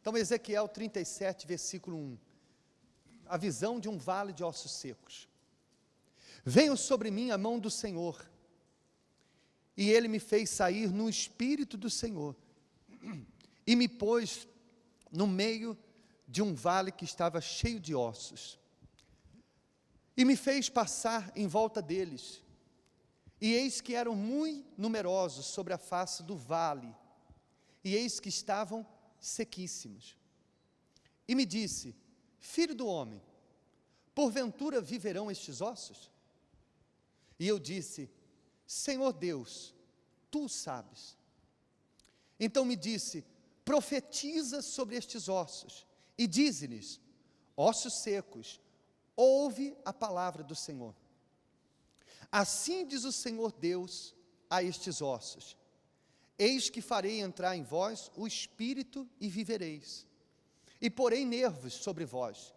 Então, Ezequiel 37, versículo 1. A visão de um vale de ossos secos. Veio sobre mim a mão do Senhor, e Ele me fez sair no Espírito do Senhor, e me pôs no meio de um vale que estava cheio de ossos, e me fez passar em volta deles, e eis que eram muito numerosos sobre a face do vale, e eis que estavam sequíssimos. E me disse: filho do homem, porventura viverão estes ossos? E eu disse: Senhor Deus, tu o sabes. Então me disse: profetiza sobre estes ossos, e dize-lhes: ossos secos, ouve a palavra do Senhor. Assim diz o Senhor Deus a estes ossos: eis que farei entrar em vós o espírito e vivereis, e porei nervos sobre vós,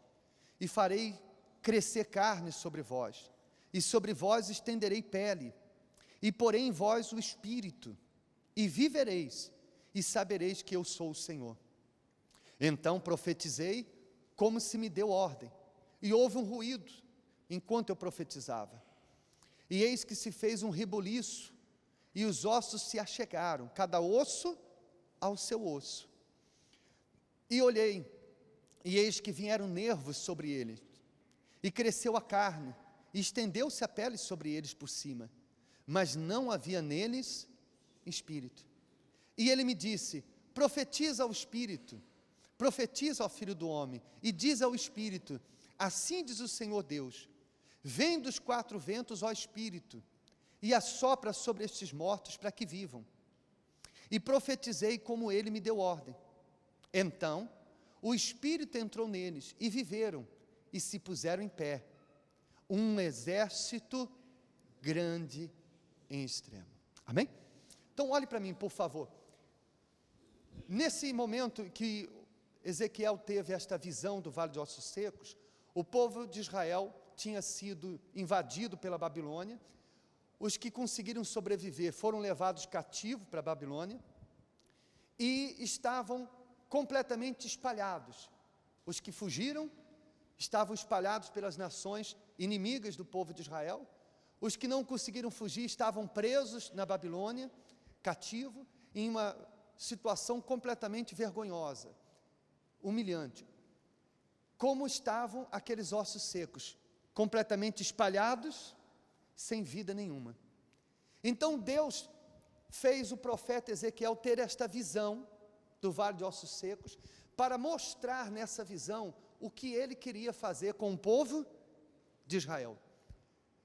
e farei crescer carne sobre vós, e sobre vós estenderei pele, e porei em vós o espírito, e vivereis, e sabereis que eu sou o Senhor. Então profetizei como se me deu ordem, e houve um ruído enquanto eu profetizava. E eis que se fez um rebuliço, e os ossos se achegaram, cada osso ao seu osso. E olhei, e eis que vieram nervos sobre eles, e cresceu a carne, e estendeu-se a pele sobre eles por cima, mas não havia neles espírito. E ele me disse: profetiza ao espírito, profetiza ao filho do homem, e diz ao espírito: assim diz o Senhor Deus, vem dos quatro ventos, ó espírito, e assopra sobre estes mortos para que vivam. E profetizei como ele me deu ordem. Então o espírito entrou neles, e viveram, e se puseram em pé, um exército grande em extremo. Amém? Então olhe para mim, por favor. Nesse momento que Ezequiel teve esta visão do Vale de Ossos Secos, o povo de Israel tinha sido invadido pela Babilônia. Os que conseguiram sobreviver foram levados cativos para a Babilônia, e estavam completamente espalhados. Os que fugiram estavam espalhados pelas nações inimigas do povo de Israel. Os que não conseguiram fugir estavam presos na Babilônia, cativo, em uma situação completamente vergonhosa, humilhante. Como estavam aqueles ossos secos, completamente espalhados, sem vida nenhuma. Então Deus fez o profeta Ezequiel ter esta visão do Vale de Ossos Secos, para mostrar nessa visão o que ele queria fazer com o povo de Israel.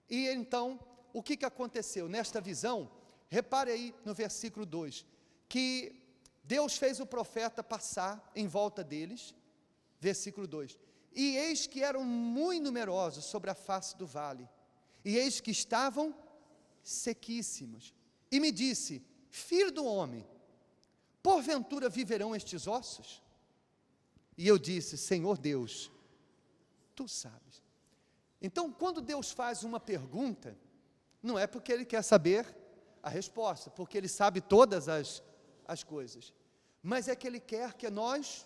E então, o que aconteceu? Nesta visão, repare aí no versículo 2, que Deus fez o profeta passar em volta deles, versículo 2, e eis que eram muito numerosos sobre a face do vale, e eis que estavam sequíssimos. E me disse: filho do homem, porventura viverão estes ossos? E eu disse: Senhor Deus, tu sabes. Então, quando Deus faz uma pergunta, não é porque Ele quer saber a resposta, porque Ele sabe todas as coisas, mas é que Ele quer que nós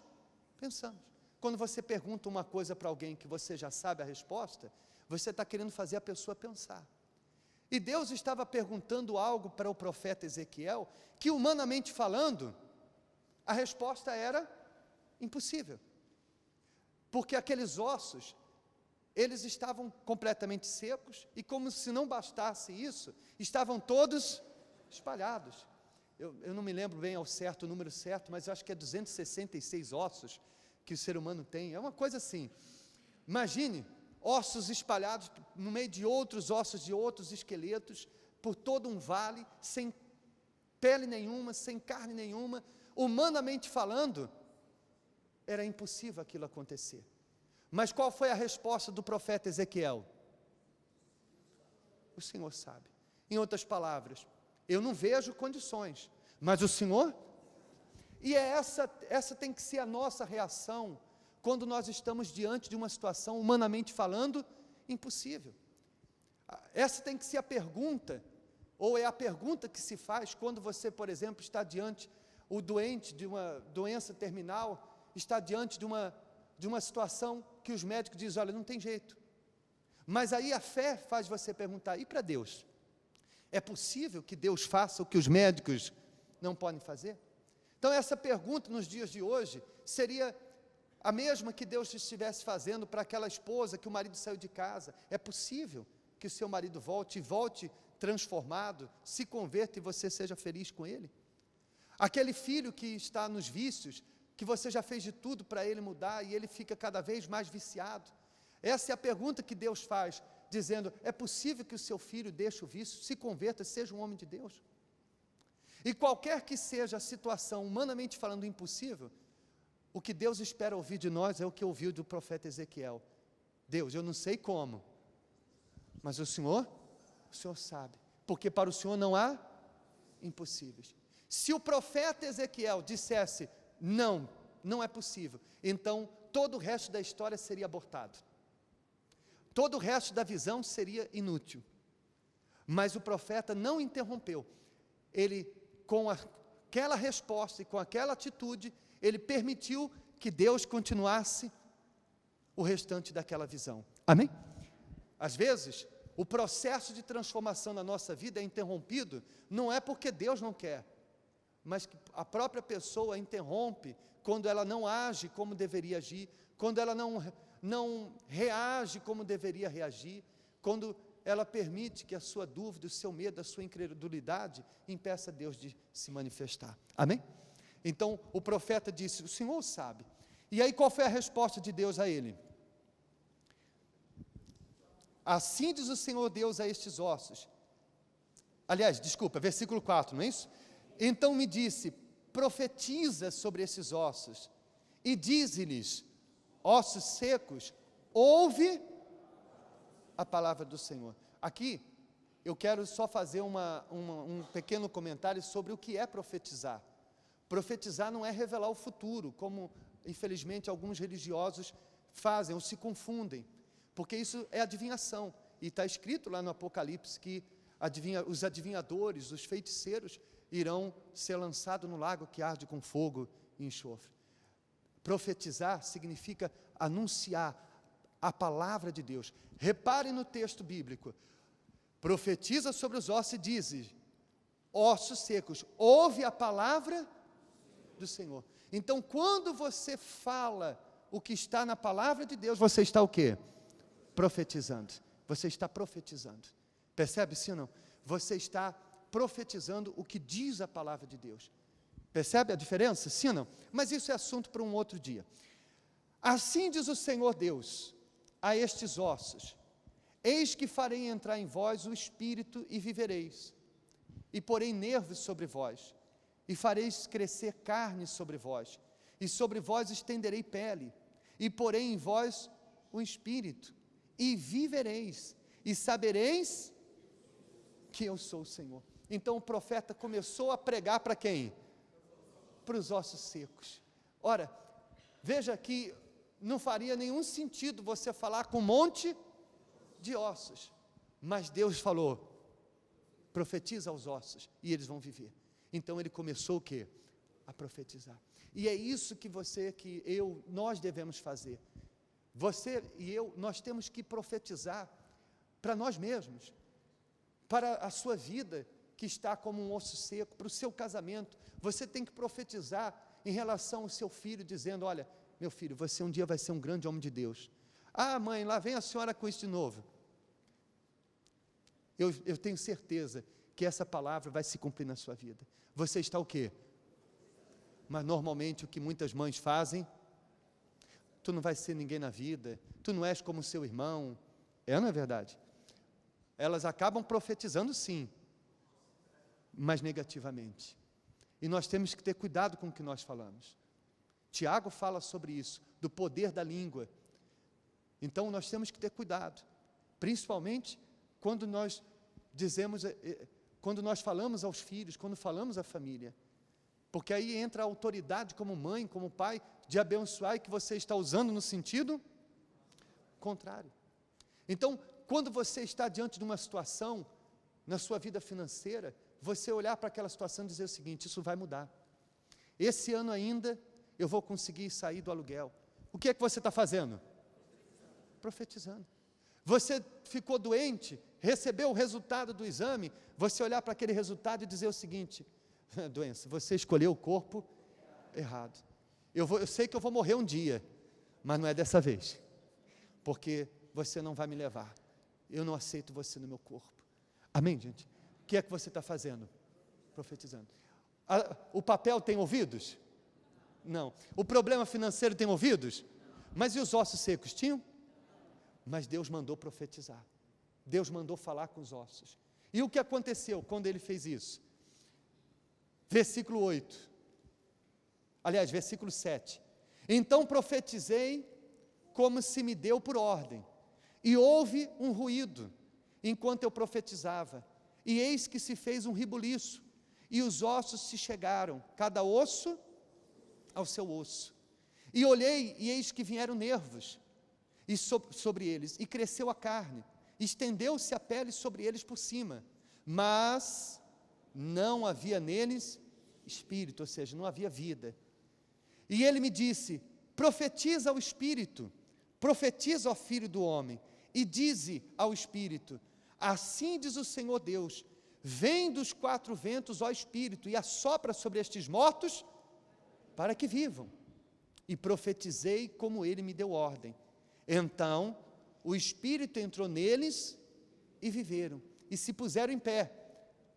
pensamos. Quando você pergunta uma coisa para alguém que você já sabe a resposta, você está querendo fazer a pessoa pensar. E Deus estava perguntando algo para o profeta Ezequiel, que humanamente falando, a resposta era impossível. Porque aqueles ossos, eles estavam completamente secos, e como se não bastasse isso, estavam todos espalhados. Eu não me lembro bem ao certo o número certo, mas eu acho que é 266 ossos que o ser humano tem, é uma coisa assim. Imagine, ossos espalhados no meio de outros ossos, de outros esqueletos, por todo um vale, sem pele nenhuma, sem carne nenhuma. Humanamente falando, era impossível aquilo acontecer. Mas qual foi a resposta do profeta Ezequiel? O Senhor sabe. Em outras palavras, eu não vejo condições, mas o Senhor... E essa tem que ser a nossa reação quando nós estamos diante de uma situação, humanamente falando, impossível. Essa tem que ser a pergunta, ou é a pergunta que se faz quando você, por exemplo, está diante o doente de uma doença terminal, está diante de uma situação que os médicos dizem, olha, não tem jeito. Mas aí a fé faz você perguntar, e para Deus? É possível que Deus faça o que os médicos não podem fazer? Então essa pergunta nos dias de hoje seria a mesma que Deus estivesse fazendo para aquela esposa que o marido saiu de casa. É possível que o seu marido volte transformado, se converta e você seja feliz com ele? Aquele filho que está nos vícios, que você já fez de tudo para ele mudar e ele fica cada vez mais viciado. Essa é a pergunta que Deus faz, dizendo, é possível que o seu filho deixe o vício, se converta, seja um homem de Deus? E qualquer que seja a situação, humanamente falando, impossível, o que Deus espera ouvir de nós é o que ouviu do profeta Ezequiel. Deus, eu não sei como, mas o Senhor sabe, porque para o Senhor não há impossíveis. Se o profeta Ezequiel dissesse, não é possível, então todo o resto da história seria abortado. Todo o resto da visão seria inútil. Mas o profeta não interrompeu. Ele, com aquela resposta e com aquela atitude, ele permitiu que Deus continuasse o restante daquela visão. Amém? Às vezes, o processo de transformação na nossa vida é interrompido, não é porque Deus não quer, mas que a própria pessoa interrompe quando ela não age como deveria agir, quando ela não reage como deveria reagir, quando ela permite que a sua dúvida, o seu medo, a sua incredulidade impeça Deus de se manifestar. Amém? Então, o profeta disse, o Senhor sabe. E aí, qual foi a resposta de Deus a ele? Assim diz o Senhor Deus a estes ossos. Aliás, desculpa, versículo 4, não é isso? Então me disse, profetiza sobre esses ossos, e dize-lhes, ossos secos, ouve a palavra do Senhor. Aqui, eu quero só fazer um pequeno comentário sobre o que é profetizar. Profetizar não é revelar o futuro, como infelizmente alguns religiosos fazem ou se confundem, porque isso é adivinhação, e está escrito lá no Apocalipse que os adivinhadores, os feiticeiros, irão ser lançados no lago que arde com fogo e enxofre. Profetizar significa anunciar a palavra de Deus. Reparem no texto bíblico, profetiza sobre os ossos e diz, ossos secos, ouve a palavra do Senhor. Então, quando você fala o que está na palavra de Deus, você está o quê? Profetizando. Você está profetizando. Percebe, sim ou não? Você está profetizando o que diz a palavra de Deus. Percebe a diferença? Sim ou não? Mas isso é assunto para um outro dia. Assim diz o Senhor Deus a estes ossos, eis que farei entrar em vós o Espírito e vivereis, e porei nervos sobre vós, e fareis crescer carne sobre vós, e sobre vós estenderei pele, e porei em vós o Espírito, e vivereis, e sabereis que eu sou o Senhor. Então o profeta começou a pregar para quem? Para os ossos secos. Ora, veja que não faria nenhum sentido você falar com um monte de ossos, mas Deus falou, profetiza aos ossos, e eles vão viver. Então ele começou o quê? A profetizar. E é isso que nós devemos fazer. Você e eu, nós temos que profetizar para nós mesmos, para a sua vida, que está como um osso seco, para o seu casamento. Você tem que profetizar em relação ao seu filho, dizendo, olha, meu filho, você um dia vai ser um grande homem de Deus. Ah, mãe, lá vem a senhora com isso de novo. Eu tenho certeza que essa palavra vai se cumprir na sua vida. Você está o quê? Mas normalmente o que muitas mães fazem, tu não vai ser ninguém na vida, tu não és como seu irmão, não é verdade? Elas acabam profetizando sim, mas negativamente. E nós temos que ter cuidado com o que nós falamos. Tiago fala sobre isso, do poder da língua. Então nós temos que ter cuidado, principalmente quando nós quando nós falamos aos filhos, quando falamos à família, porque aí entra a autoridade como mãe, como pai, de abençoar, e que você está usando no sentido contrário. Então, quando você está diante de uma situação, na sua vida financeira, você olhar para aquela situação e dizer o seguinte, isso vai mudar. Esse ano ainda, eu vou conseguir sair do aluguel. O que é que você está fazendo? Profetizando. Você ficou doente, recebeu o resultado do exame, você olhar para aquele resultado e dizer o seguinte: doença, você escolheu o corpo errado. Eu sei que eu vou morrer um dia, mas não é dessa vez, porque você não vai me levar. Eu não aceito você no meu corpo. Amém, gente? O que é que você está fazendo? Profetizando. O papel tem ouvidos? Não. O problema financeiro tem ouvidos? Mas e os ossos secos tinham? Mas Deus mandou profetizar. Deus mandou falar com os ossos. E o que aconteceu quando ele fez isso? Versículo 8. Aliás, versículo 7. Então profetizei como se me deu por ordem. E houve um ruído enquanto eu profetizava. E eis que se fez um rebuliço. E os ossos se chegaram, cada osso ao seu osso. E olhei, e eis que vieram nervos e sobre eles, e cresceu a carne, estendeu-se a pele sobre eles por cima, mas não havia neles espírito, ou seja, não havia vida. E ele me disse: profetiza ao espírito, profetiza ao filho do homem, e dize ao espírito: assim diz o Senhor Deus, vem dos quatro ventos, ó espírito, e assopra sobre estes mortos, para que vivam. E profetizei como ele me deu ordem. Então o espírito entrou neles e viveram, e se puseram em pé,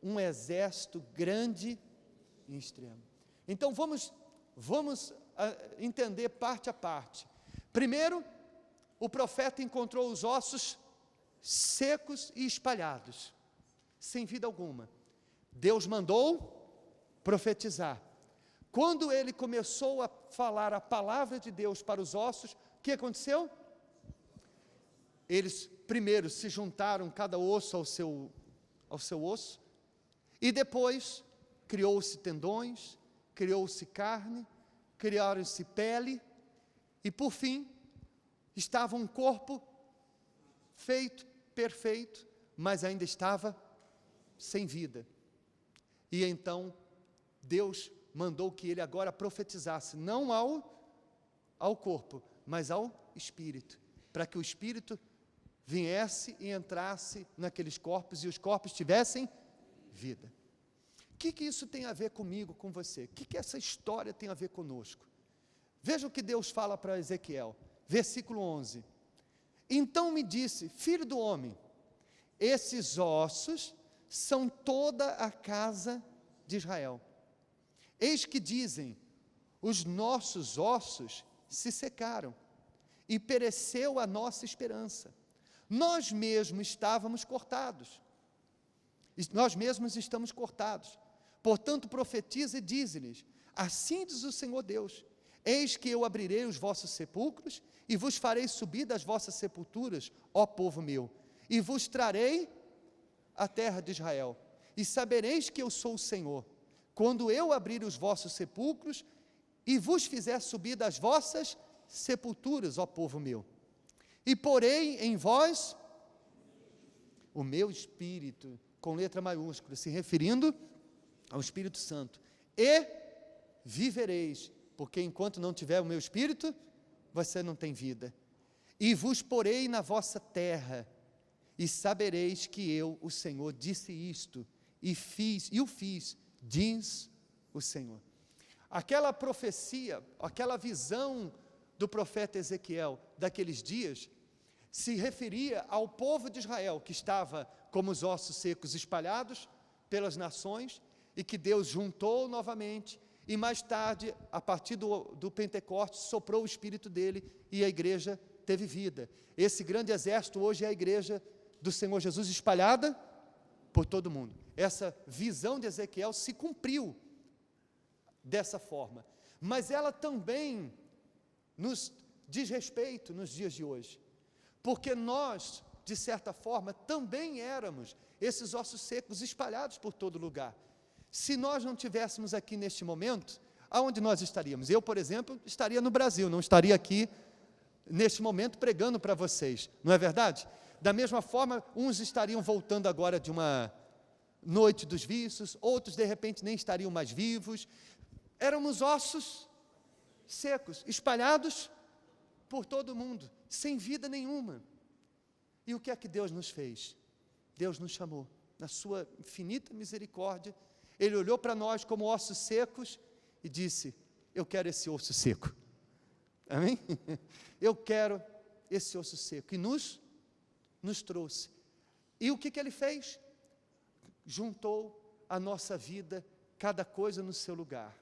um exército grande e extremo. Então vamos entender parte a parte. Primeiro, o profeta encontrou os ossos secos e espalhados, sem vida alguma. Deus mandou profetizar. Quando ele começou a falar a palavra de Deus para os ossos, o que aconteceu? Eles primeiro se juntaram, cada osso ao seu osso, e depois criou-se tendões, criou-se carne, criaram-se pele, e por fim, estava um corpo feito, perfeito, mas ainda estava sem vida. E então, Deus mandou que ele agora profetizasse, não ao corpo, mas ao espírito, para que o espírito viesse e entrasse naqueles corpos, e os corpos tivessem vida. O que isso tem a ver comigo, com você? O que essa história tem a ver conosco? Veja o que Deus fala para Ezequiel, versículo 11. Então me disse: filho do homem, esses ossos são toda a casa de Israel. Eis que dizem: os nossos ossos se secaram, e pereceu a nossa esperança. Nós mesmos estávamos cortados. Nós mesmos estamos cortados. Portanto, profetiza e dize-lhes: assim diz o Senhor Deus: eis que eu abrirei os vossos sepulcros, e vos farei subir das vossas sepulturas, ó povo meu, e vos trarei a terra de Israel. E sabereis que eu sou o Senhor, quando eu abrir os vossos sepulcros, e vos fizer subir das vossas sepulturas, ó povo meu. E porei em vós o meu Espírito, com letra maiúscula, se referindo ao Espírito Santo, e vivereis, porque enquanto não tiver o meu Espírito, você não tem vida. E vos porei na vossa terra, e sabereis que eu, o Senhor, disse isto, e o fiz, diz o Senhor. Aquela profecia, aquela visão do profeta Ezequiel daqueles dias, se referia ao povo de Israel, que estava como os ossos secos espalhados pelas nações, e que Deus juntou novamente, e mais tarde, a partir do Pentecostes, soprou o Espírito dele, e a igreja teve vida. Esse grande exército hoje é a igreja do Senhor Jesus, espalhada por todo mundo. Essa visão de Ezequiel se cumpriu dessa forma, mas ela também nos diz respeito nos dias de hoje, porque nós, de certa forma, também éramos esses ossos secos espalhados por todo lugar. Se nós não tivéssemos aqui neste momento, aonde nós estaríamos? Eu, por exemplo, estaria no Brasil, não estaria aqui neste momento pregando para vocês, não é verdade? Da mesma forma, uns estariam voltando agora de uma noite dos vícios, outros de repente nem estariam mais vivos. Éramos ossos secos, espalhados por todo o mundo, sem vida nenhuma. E o que é que Deus nos fez? Deus nos chamou, na sua infinita misericórdia, Ele olhou para nós como ossos secos e disse: eu quero esse osso seco. Amém? Eu quero esse osso seco. E nos trouxe. E o que Ele fez? Juntou a nossa vida, cada coisa no seu lugar.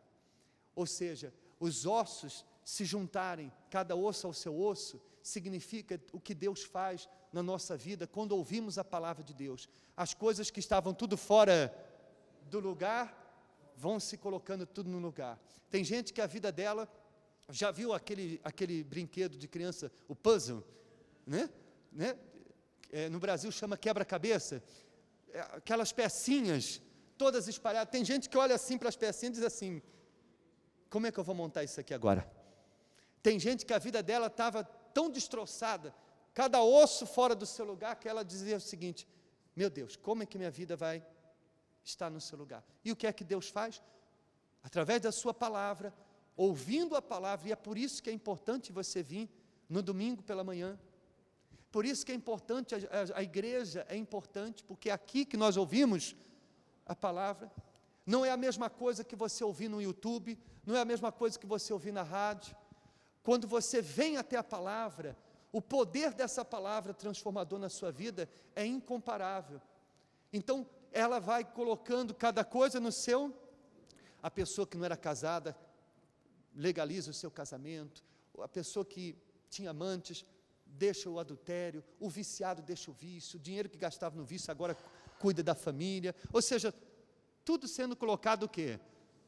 Ou seja, os ossos se juntarem, cada osso ao seu osso, significa o que Deus faz na nossa vida quando ouvimos a palavra de Deus. As coisas que estavam tudo fora do lugar, vão se colocando tudo no lugar. Tem gente que a vida dela, já viu aquele brinquedo de criança, o puzzle, né? No Brasil chama quebra-cabeça, aquelas pecinhas, todas espalhadas. Tem gente que olha assim para as pecinhas e diz assim: como é que eu vou montar isso aqui agora? Tem gente que a vida dela estava tão destroçada, cada osso fora do seu lugar, que ela dizia o seguinte: meu Deus, como é que minha vida vai estar no seu lugar? E o que é que Deus faz? Através da sua palavra, ouvindo a palavra, e é por isso que é importante você vir no domingo pela manhã, por isso que é importante, a igreja é importante, porque é aqui que nós ouvimos a palavra. Não é a mesma coisa que você ouvir no YouTube, não é a mesma coisa que você ouvir na rádio. Quando você vem até a palavra, o poder dessa palavra transformador na sua vida é incomparável. Então, ela vai colocando cada coisa no seu. A pessoa que não era casada, legaliza o seu casamento. A pessoa que tinha amantes, deixa o adultério. O viciado deixa o vício. O dinheiro que gastava no vício agora cuida da família. Ou seja, tudo sendo colocado o quê?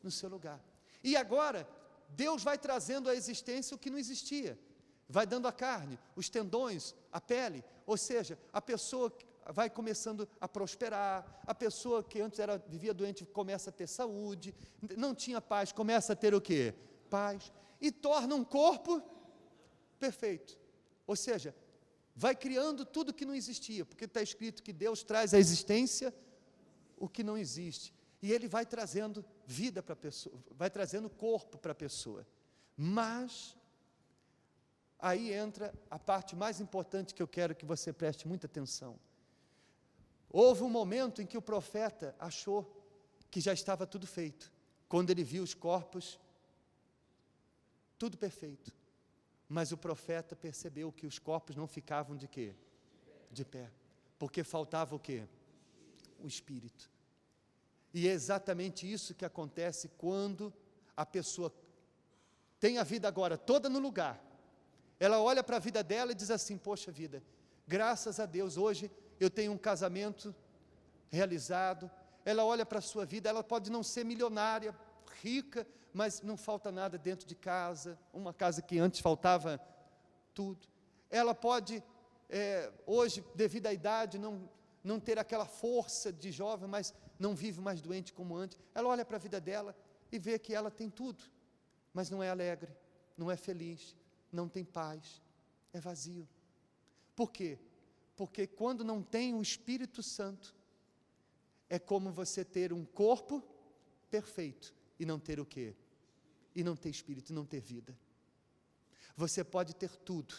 No seu lugar. E agora, Deus vai trazendo à existência o que não existia. Vai dando a carne, os tendões, a pele. Ou seja, a pessoa vai começando a prosperar. A pessoa que antes vivia doente começa a ter saúde. Não tinha paz, começa a ter o quê? Paz. E torna um corpo perfeito. Ou seja, vai criando tudo que não existia. Porque está escrito que Deus traz à existência o que não existe. E Ele vai trazendo vida para a pessoa, vai trazendo corpo para a pessoa. Mas, aí entra a parte mais importante que eu quero que você preste muita atenção. Houve um momento em que o profeta achou que já estava tudo feito, quando ele viu os corpos, tudo perfeito. Mas o profeta percebeu que os corpos não ficavam de quê? De pé. Porque faltava o quê? O Espírito. E é exatamente isso que acontece quando a pessoa tem a vida agora toda no lugar. Ela olha para a vida dela e diz assim: poxa vida, graças a Deus, hoje eu tenho um casamento realizado. Ela olha para a sua vida, ela pode não ser milionária, rica, mas não falta nada dentro de casa, uma casa que antes faltava tudo. Ela pode, hoje, devido à idade, não ter aquela força de jovem, mas não vive mais doente como antes. Ela olha para a vida dela e vê que ela tem tudo, mas não é alegre, não é feliz, não tem paz, é vazio. Por quê? Porque quando não tem o Espírito Santo, é como você ter um corpo perfeito e não ter o quê? E não ter Espírito, não ter vida. Você pode ter tudo,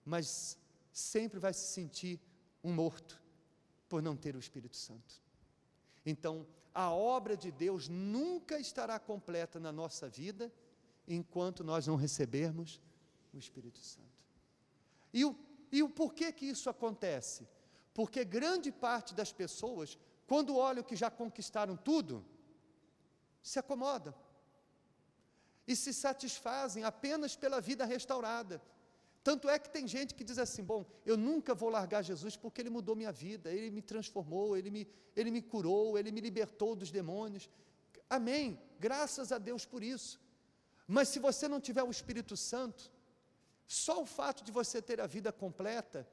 mas sempre vai se sentir um morto, por não ter o Espírito Santo. Então, a obra de Deus nunca estará completa na nossa vida, enquanto nós não recebermos o Espírito Santo. E o porquê que isso acontece? Porque grande parte das pessoas, quando olham que já conquistaram tudo, se acomodam e se satisfazem apenas pela vida restaurada. Tanto é que tem gente que diz assim: bom, eu nunca vou largar Jesus porque Ele mudou minha vida, Ele me transformou, Ele me curou, Ele me libertou dos demônios. Amém, graças a Deus por isso. Mas se você não tiver o Espírito Santo, só o fato de você ter a vida completa,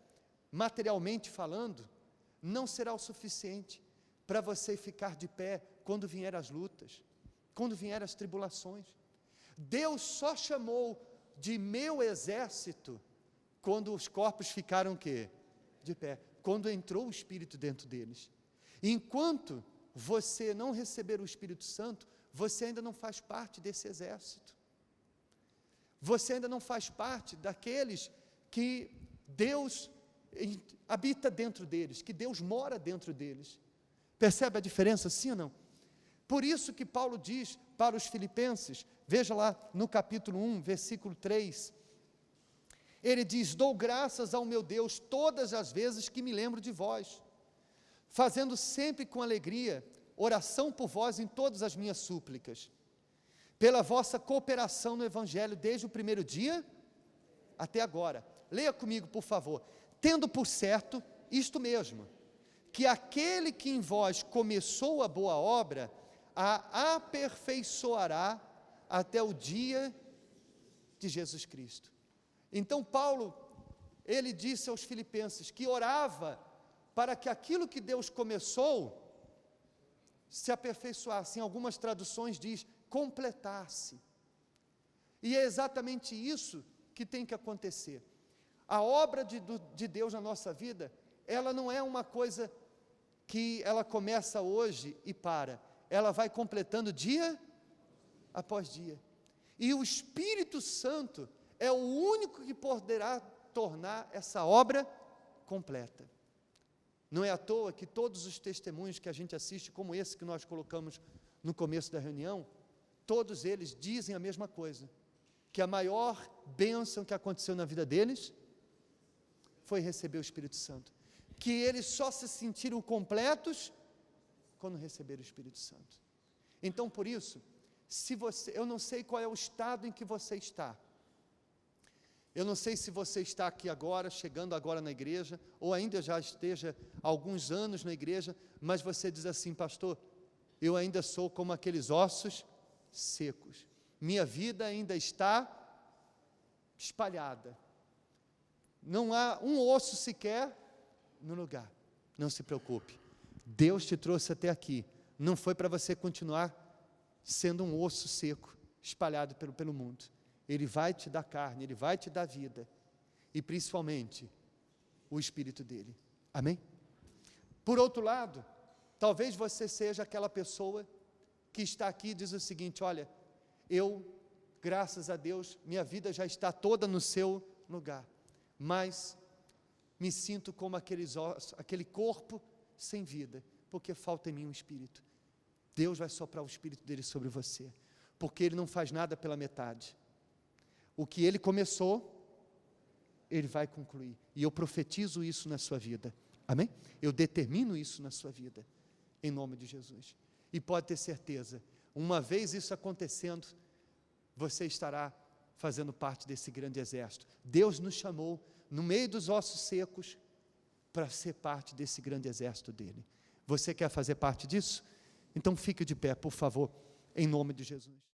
materialmente falando, não será o suficiente para você ficar de pé quando vier as lutas, quando vier as tribulações. Deus só chamou de meu exército quando os corpos ficaram o quê? De pé, quando entrou o Espírito dentro deles. Enquanto você não receber o Espírito Santo, você ainda não faz parte desse exército. você ainda não faz parte daqueles que Deus habita dentro deles, que Deus mora dentro deles. Percebe a diferença, sim ou não? Por isso que Paulo diz para os filipenses, veja lá no capítulo 1, versículo 3, ele diz: dou graças ao meu Deus todas as vezes que me lembro de vós, fazendo sempre com alegria oração por vós em todas as minhas súplicas, pela vossa cooperação no Evangelho desde o primeiro dia até agora. Leia comigo, por favor. Tendo por certo isto mesmo, que aquele que em vós começou a boa obra, a aperfeiçoará até o dia de Jesus Cristo. Então Paulo, ele disse aos filipenses que orava para que aquilo que Deus começou se aperfeiçoasse. Em algumas traduções diz completasse. E é exatamente isso que tem que acontecer. A obra de Deus na nossa vida, ela não é uma coisa que ela começa hoje e para. Ela vai completando dia após dia. E o Espírito Santo é o único que poderá tornar essa obra completa. Não é à toa que todos os testemunhos que a gente assiste, como esse que nós colocamos no começo da reunião, todos eles dizem a mesma coisa, que a maior bênção que aconteceu na vida deles foi receber o Espírito Santo, que eles só se sentiram completos quando receberam o Espírito Santo. Então, por isso, eu não sei qual é o estado em que você está, eu não sei se você está aqui agora, chegando agora na igreja, ou ainda já esteja há alguns anos na igreja, mas você diz assim: pastor, eu ainda sou como aqueles ossos secos, minha vida ainda está espalhada, não há um osso sequer no lugar. Não se preocupe, Deus te trouxe até aqui, não foi para você continuar sendo um osso seco, espalhado pelo mundo. Ele vai te dar carne, Ele vai te dar vida, e principalmente o Espírito dEle, amém? Por outro lado, talvez você seja aquela pessoa que está aqui e diz o seguinte: olha, eu, graças a Deus, minha vida já está toda no seu lugar, mas me sinto como aquele corpo sem vida, porque falta em mim um Espírito. Deus vai soprar o Espírito dEle sobre você, porque Ele não faz nada pela metade. O que Ele começou, Ele vai concluir, e eu profetizo isso na sua vida, amém? Eu determino isso na sua vida, em nome de Jesus, e pode ter certeza, uma vez isso acontecendo, você estará fazendo parte desse grande exército. Deus nos chamou, no meio dos ossos secos, para ser parte desse grande exército dEle. Você quer fazer parte disso? Então fique de pé, por favor, em nome de Jesus.